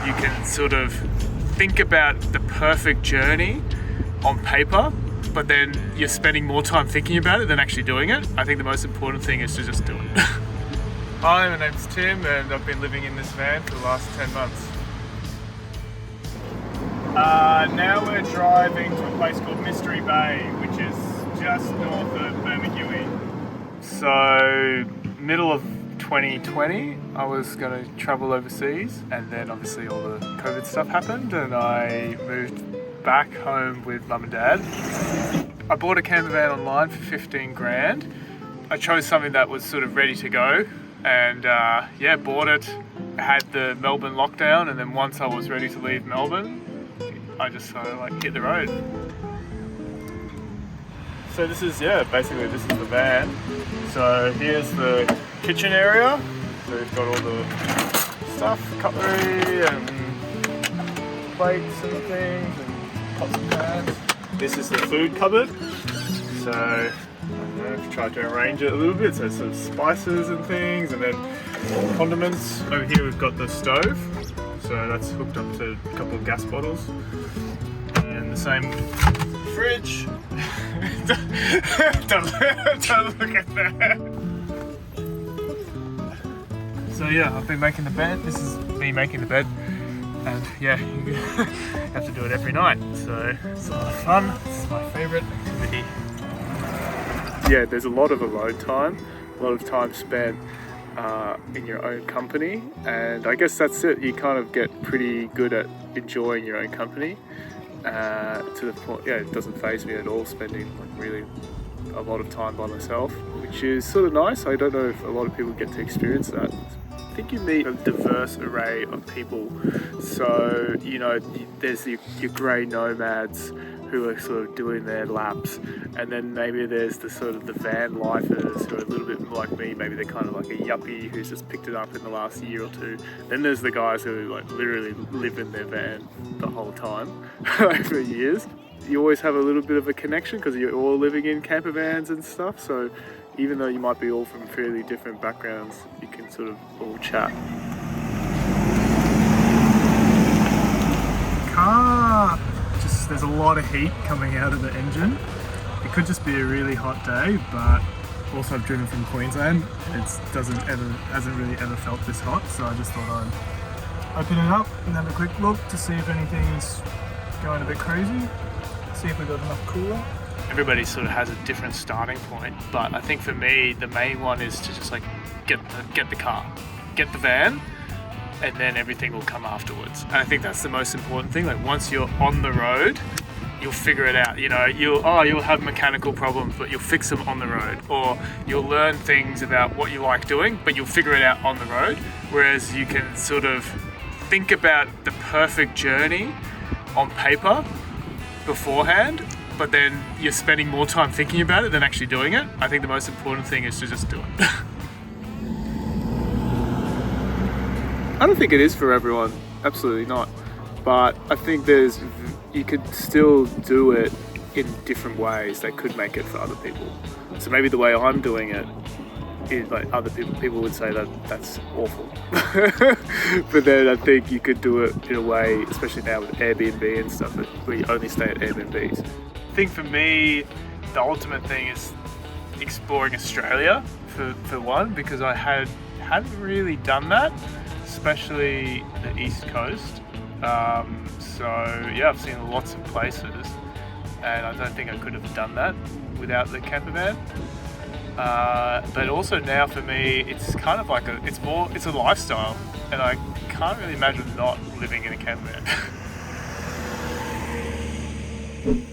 you can sort of think about the perfect journey on paper, but then you're spending more time thinking about it than actually doing it. I think the most important thing is to just do it. Hi, my name's Tim and I've been living in this van for the last 10 months. Now we're driving to a place called Mystery Bay, which is just north of Bermagui. So, middle of 2020, I was going to travel overseas, and then obviously all the COVID stuff happened and I moved back home with mum and dad. I bought a camper van online for 15 grand. I chose something that was sort of ready to go and bought it. I had the Melbourne lockdown, and then once I was ready to leave Melbourne, I just hit the road. So this is basically this is the van. So here's the kitchen area. So we've got all the stuff, cutlery and plates and things and pots and pans. This is the food cupboard. So I've tried to arrange it a little bit. So sort of spices and things, and then condiments. Over here we've got the stove. So that's hooked up to a couple of gas bottles. And the same fridge. don't look at that. So I've been making the bed. This is me making the bed. And you have to do it every night. So it's a lot of fun. It's my favourite activity. There's a lot of alone time. A lot of time spent in your own company, and I guess that's it. You kind of get pretty good at enjoying your own company to the point, it doesn't faze me at all spending really a lot of time by myself, which is sort of nice. I don't know if a lot of people get to experience that. I think you meet a diverse array of people. So, there's your grey nomads who are sort of doing their laps, and then maybe there's the sort of the van lifers who are a little bit like me. Maybe they're kind of like a yuppie who's just picked it up in the last year or two. Then there's the guys who literally live in their van the whole time for years. You always have a little bit of a connection because you're all living in camper vans and stuff. So even though you might be all from fairly different backgrounds, you can sort of all chat. There's a lot of heat coming out of the engine. It could just be a really hot day, but also I've driven from Queensland. It hasn't really ever felt this hot, so I just thought I'd open it up and have a quick look to see if anything's going a bit crazy. See if we've got enough cooler. Everybody sort of has a different starting point, but I think for me the main one is to just get the car, get the van, and then everything will come afterwards. And I think that's the most important thing. Once you're on the road, you'll figure it out. You'll have mechanical problems, but you'll fix them on the road. Or you'll learn things about what you like doing, but you'll figure it out on the road. Whereas you can sort of think about the perfect journey on paper beforehand, but then you're spending more time thinking about it than actually doing it. I think the most important thing is to just do it. I don't think it is for everyone, absolutely not. But I think you could still do it in different ways that could make it for other people. So maybe the way I'm doing it is other people would say that that's awful. But then I think you could do it in a way, especially now with Airbnb and stuff, where you only stay at Airbnbs. I think for me, the ultimate thing is exploring Australia for one, because I hadn't really done that, especially the East Coast. I've seen lots of places, and I don't think I could have done that without the camper van. But also now for me, it's kind of like it's a lifestyle, and I can't really imagine not living in a camper van.